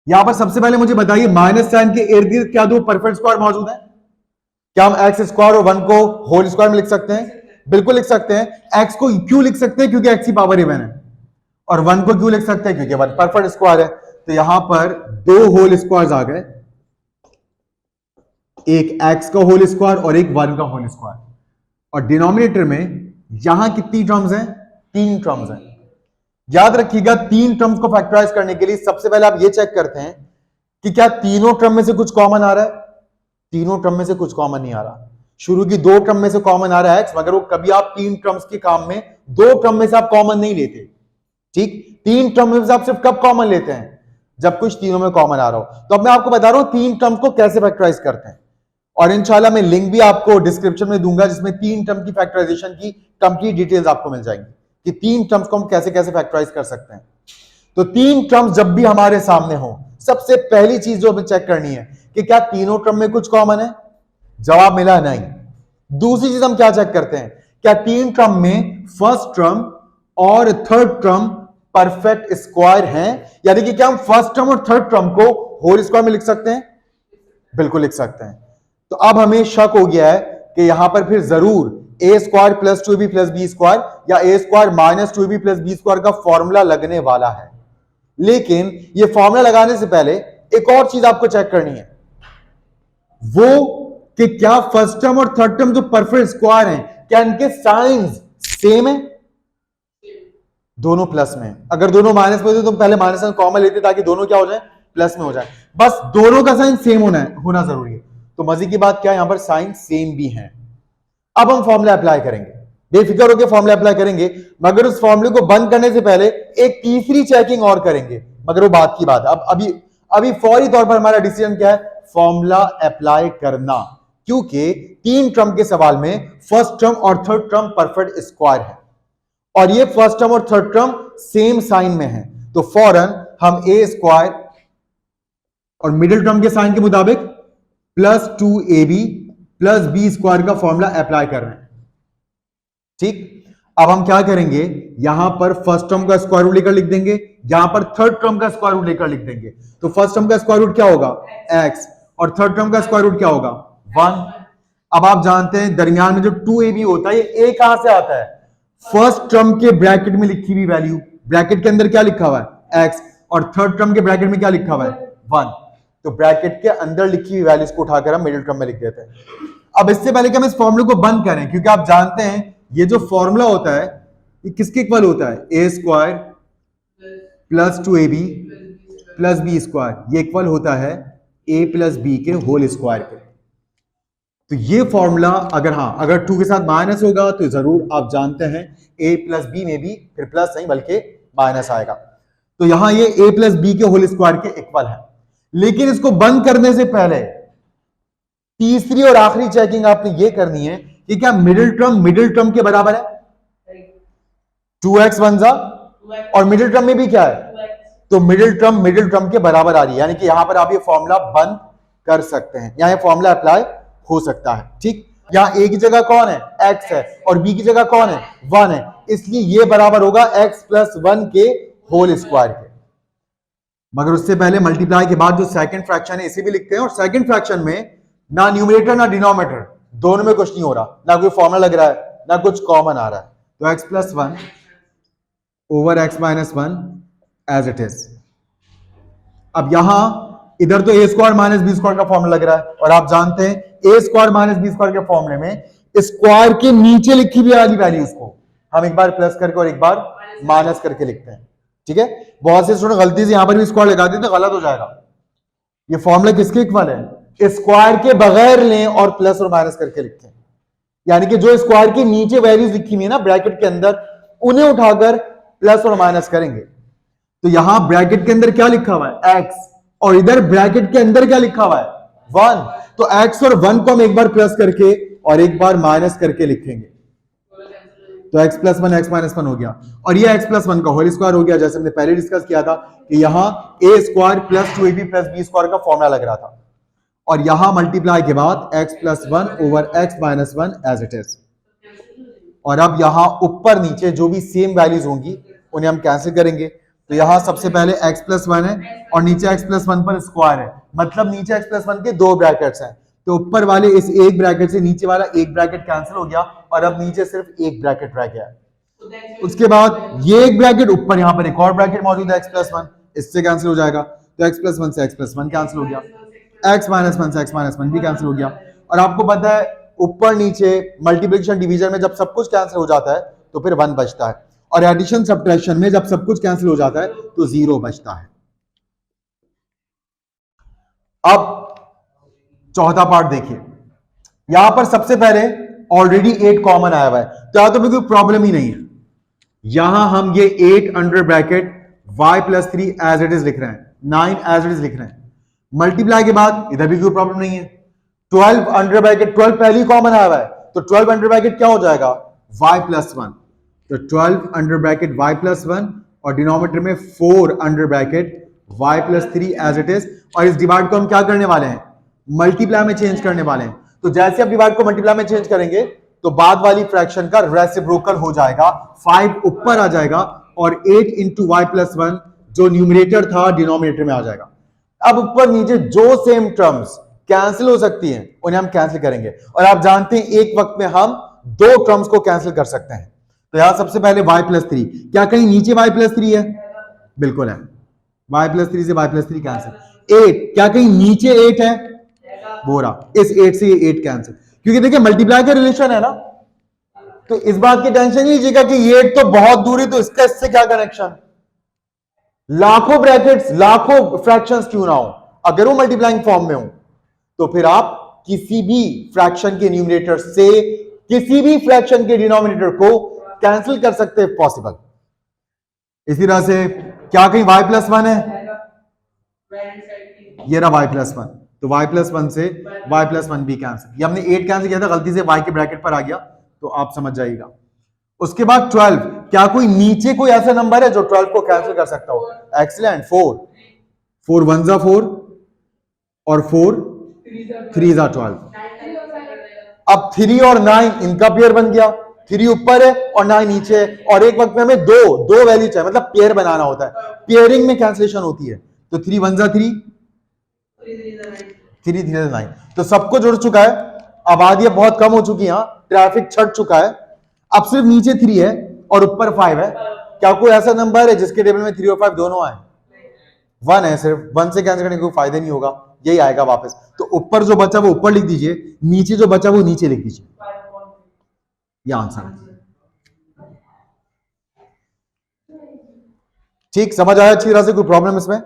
यहां पर सबसे पहले मुझे बताइए माइनस साइन के इर्द गिर्द क्या दो परफेक्ट स्क्वायर मौजूद है? क्या हम एक्स स्क्वायर और 1 को होल स्क्वायर में लिख सकते हैं? बिल्कुल लिख सकते हैं। एक्स को क्यों लिख सकते हैं? क्योंकि एक्स की पावर इवन है। और 1 को क्यों लिख सकते हैं? क्योंकि 1 परफेक्ट स्क्वायर है। तो यहां पर दो होल स्क्वायर्स आ गए, एक एक्स का होल स्क्वायर और एक 1 का होल स्क्वायर। और डिनोमिनेटर में यहां कितनी टर्म्स हैं? 3 टर्म्स हैं। याद रखिएगा 3 टर्म्स को फैक्टराइज करने के लिए सबसे पहले आप ये चेक करते हैं कि क्या तीनों टर्म में से कुछ कॉमन आ रहा है? तीनों टर्म में से कुछ कॉमन नहीं आ रहा। शुरू की 2 टर्म में से कॉमन आ रहा है एक्स, मगर वो कभी आप 3 टर्म्स के काम में 2 टर्म में से आप कॉमन नहीं लेते। ठीक, 3 टर्म में से आप सिर्फ कब कॉमन लेते हैं? जब कुछ तीनों में कॉमन आ रहा हो। तो अब मैं आपको बता रहा हूं 3 टर्म्स को कैसे फैक्टराइज करते हैं, और इंशाल्लाह मैं लिंक भी आपको डिस्क्रिप्शन में दूंगा जिसमें 3 टर्म की फैक्टराइजेशन की कंप्लीट डिटेल्स आपको मिल जाएंगी कि 3 टर्म्स को हम कैसे कैसे फैक्टराइज कर सकते हैं। तो 3 टर्म्स जब भी हमारे सामने हो, सबसे पहली चीज जो हमें चेक करनी है कि क्या तीनों टर्म में कुछ कॉमन है? जवाब मिला नहीं। दूसरी चीज हम क्या चेक करते हैं, क्या 3 टर्म में फर्स्ट टर्म और थर्ड टर्म परफेक्ट स्क्वायर हैं? यानी कि क्या हम फर्स्ट टर्म और थर्ड टर्म को होल स्क्वायर में लिख सकते हैं? बिल्कुल लिख सकते हैं। तो अब हमें शक हो गया है कि यहां पर फिर जरूर A square plus 2ab plus B square या A square minus 2ab plus B square का फॉर्मूला लगने वाला है। लेकिन ये फॉर्मूला लगाने से पहले एक और चीज आपको चेक करनी है, वो कि क्या फर्स्ट टर्म और थर्ड टर्म जो परफेक्ट स्क्वायर हैं, क्या इनके साइंस सेम है? दोनों प्लस में। अगर दोनों माइनस में होते तो पहले माइनस में कॉमन लेते ताकि दोनों क्या हो जाए? प्लस में हो जाए। बस दोनों का साइन सेम होना जरूरी है। तो मजे की बात क्या है, यहां पर साइन सेम भी है। अब हम फॉर्मूला अप्लाई करेंगे, बेफिक्र होकर फॉर्मूला अप्लाई करेंगे, मगर उस फॉर्मूले को बंद करने से पहले एक तीसरी चेकिंग और करेंगे, मगर वो बात की बात है। अब अभी फौरी तौर पर हमारा डिसीजन क्या है? फॉर्मूला अप्लाई करना, क्योंकि 3 टर्म के सवाल में फर्स्ट टर्म और थर्ड टर्म परफेक्ट स्क्वायर है और ये फर्स्ट टर्म और थर्ड टर्म सेम साइन में है। तो फौरन हम ए स्क्वायर और मिडिल टर्म के साइन के मुताबिक plus 2ab plus B square का फॉर्मूला अप्लाई कर रहे हैं। ठीक, अब हम क्या करेंगे, यहां पर फर्स्ट टर्म का स्क्वायर रूट लेकर लिख देंगे, यहां पर थर्ड टर्म का स्क्वायर रूट लेकर लिख देंगे। तो फर्स्ट टर्म का स्क्वायर रूट क्या होगा? x, और थर्ड टर्म का स्क्वायर रूट क्या होगा? 1। अब आप जानते हैं दरमियान में जो 2ab होता है, ये a कहां से आता है? फर्स्ट टर्म के ब्रैकेट में लिखी हुई वैल्यू, ब्रैकेट के अंदर क्या लिखा हुआ है? x, और थर्ड टर्म के ब्रैकेट में क्या लिखा हुआ है? 1। तो ब्रैकेट के अंदर लिखी हुई वैल्यूज को उठाकर हम मिडिल टर्म में लिख देते हैं। अब इससे पहले कि हम इस फॉर्मूले को बंद करें, क्योंकि आप जानते हैं ये जो फॉर्मूला होता है ये किसके इक्वल होता है? A square plus 2ab plus B square, ये इक्वल होता है a प्लस बी के होल स्क्वायर के। तो ये फॉर्मूला अगर 2 के साथ माइनस होगा तो जरूर आप जानते हैं a प्लस बी में भी फिर प्लस नहीं बल्कि माइनस आएगा। तो यहां ये a प्लस बी के होल स्क्वायर के इक्वल है। लेकिन इसको बंद करने से पहले तीसरी और आखिरी चेकिंग आपने ये करनी है कि क्या मिडिल टर्म के बराबर है? 2x बन जा, और मिडिल टर्म में भी क्या है? तो मिडिल टर्म के बराबर आ रही है, यानी कि यहां पर आप ये फॉर्मूला बंद कर सकते हैं, यहां ये फॉर्मूला अप्लाई हो सकता है। ठीक, यहां a की जगह कौन है? x है, और b की जगह कौन है? 1 है, इसलिए ये बराबर होगा x प्लस 1 के होल स्क्वायर के। मगर उससे पहले मल्टीप्लाई के बाद जो सेकंड फ्रैक्शन है इसे भी लिखते हैं, और सेकंड फ्रैक्शन में ना न्यूमरेटर ना डिनोमिनेटर दोनों में कुछ नहीं हो रहा, ना कोई फॉर्मूला लग रहा है ना कुछ कॉमन आ रहा है। तो x plus 1 over x minus 1 as it is. अब यहां इधर तो a square minus b square का फॉर्मूला लग रहा है, और आप जानते हैं a square minus b square के फॉर्मूले में स्क्वायर के नीचे लिखी हुई वाली वैल्यूज को हम एक बार प्लस करके और एक बार माइनस करके लिखते हैं। ठीक है, बहुत से स्टूडेंट गलती से यहां पर भी स्क्वायर लगा देते तो गलत हो जाएगा। ये फॉर्मूला किसके इक्वल है? स्क्वायर के बगैर लें और प्लस और माइनस करके लिखें, यानी कि जो स्क्वायर के नीचे वैल्यूज लिखी हुई है ना ब्रैकेट के अंदर, उन्हें उठाकर प्लस और माइनस करेंगे। तो यहां ब्रैकेट के अंदर क्या लिखा हुआ है? x, और इधर ब्रैकेट के अंदर क्या लिखा हुआ है? 1। तो x और 1 को हम एक बार प्लस करके और एक बार माइनस करके लिखेंगे, तो x प्लस 1 x माइनस 1 हो गया, और ये x प्लस 1 का होल स्क्वायर हो गया, जैसे हमने पहले डिस्कस किया था कि यहां a स्क्वायर प्लस 2ab प्लस b स्क्वायर का फॉर्मूला लग रहा था, और यहां मल्टीप्लाई के बाद x plus 1 over x minus 1 as it is. और अब यहां ऊपर नीचे जो भी सेम वैल्यूज होंगी उन्हें हम कैंसिल करेंगे, तो यहां सबसे पहले x प्लस वन है और नीचे x प्लस वन पर स्क्वायर है, मतलब नीचे x प्लस वन के दो ब्रैकेट्स हैं, तो ऊपर वाले इस एक ब्रैकेट से नीचे वाला एक ब्रैकेट कैंसिल हो गया और अब नीचे सिर्फ एक ब्रैकेट रह गया है। उसके बाद ये एक ब्रैकेट, ऊपर यहां पर एक और ब्रैकेट मौजूद है x प्लस वन, इससे कैंसिल हो जाएगा, तो x प्लस वन से x प्लस वन कैंसिल हो गया, x माइनस वन से x माइनस वन भी कैंसिल हो गया। और आपको पता है ऊपर नीचे मल्टीप्लिकेशन डिवीजन में जब सब कुछ कैंसिल हो जाता है तो फिर वन बचता है, और एडिशन सब्ट्रैक्शन में जब सब कुछ कैंसिल हो जाता है तो जीरो बचता है। अब चौथा पार्ट देखिए, यहां पर सबसे पहले ऑलरेडी 8 कॉमन आया हुआ है, तो यहां तो कोई प्रॉब्लम ही नहीं है। यहां हम ये 8 under bracket y plus 3 as it is लिख रहे हैं, 9 एज इट इज लिख रहे हैं, मल्टीप्लाई के बाद इधर भी कोई प्रॉब्लम नहीं है। 12 अंडर ब्रैकेट 12 पहली कॉमन आया हुआ है, तो 12 अंडर ब्रैकेट क्या हो जाएगा y प्लस 1, तो 12 अंडर ब्रैकेट y प्लस 1 और डिनोमिनेटर में 4 under bracket y plus 3 as it is, और इस डिवाइड को हम क्या करने वाले हैं मल्टीप्लाई में चेंज करने वाले हैं। तो जैसे आप डिवाइड को मल्टीप्लाई में चेंज करेंगे तो बाद वाली फ्रैक्शन का रेसिप्रोकल हो जाएगा, 5 ऊपर आ जाएगा और 8 इंटू वाई प्लस 1 जो न्यूमरेटर था डिनोमिनेटर में आ जाएगा। अब ऊपर नीचे जो सेम टर्म्स कैंसिल हो सकती हैं उन्हें हम कैंसिल करेंगे, और आप जानते हैं एक वक्त में हम दो टर्म्स को कैंसिल कर सकते हैं। तो यहां सबसे पहले y प्लस 3, क्या कहीं नीचे y प्लस 3 है? बिल्कुल है, y प्लस 3 से y प्लस 3 कैंसिल। 8, क्या कहीं नीचे 8 है? वो रहा, इस 8 से ये 8 कैंसिल, क्योंकि देखिए मल्टीप्लाई का रिलेशन है ना, तो इस बात की टेंशन नहीं लीजिएगा कि ये 8 तो बहुत दूर है तो इसका इससे क्या कनेक्शन। लाखों ब्रैकेट्स लाखों फ्रैक्शंस क्यों ना हो, अगर वो मल्टीप्लाइंग फॉर्म में हो तो फिर आप किसी भी फ्रैक्शन के न्यूमरेटर से किसी भी फ्रैक्शन के डिनोमिनेटर को कैंसिल कर सकते हैं, पॉसिबल। इसी तरह से क्या कहीं y प्लस 1 है? ये रहा y प्लस 1, तो y प्लस 1 से y प्लस 1 भी कैंसिल, ये हमने 8 कैंसिल किया था, गलती से y के ब्रैकेट पर आ गया, तो आप समझ जाइएगा। उसके बाद 12, क्या कोई नीचे कोई ऐसा नंबर है जो 12 को कैंसिल कर सकता हो? एक्सीलेंट, 4 1 जा 4 और 4 3 जा 12। अब 3 और 9 इनका पेयर बन गया, 3 ऊपर है और 9 नीचे है, और एक वक्त में हमें दो वैल्यू चाहिए, मतलब पेयर बनाना होता है, पेयरिंग में कैंसिलेशन होती है। तो 3 1 जा 3, 3 3 जा 9, तो सबको जुड़ चुका है, आबादी बहुत कम हो चुकी है, ट्रैफिक छट चुका है, अब सिर्फ नीचे 3 है और ऊपर 5 है। क्या कोई ऐसा नंबर है जिसके टेबल में 3 और 5 दोनों आए? 1 है, सिर्फ 1 से कैंसिल करने का कोई फायदा नहीं होगा, यही आएगा वापस। तो ऊपर जो बचा वो ऊपर लिख दीजिए, नीचे जो बचा वो नीचे लिख दीजिए, ये आंसर है। ठीक, समझ आया अच्छी तरह से? कोई प्रॉब्लम इसमें?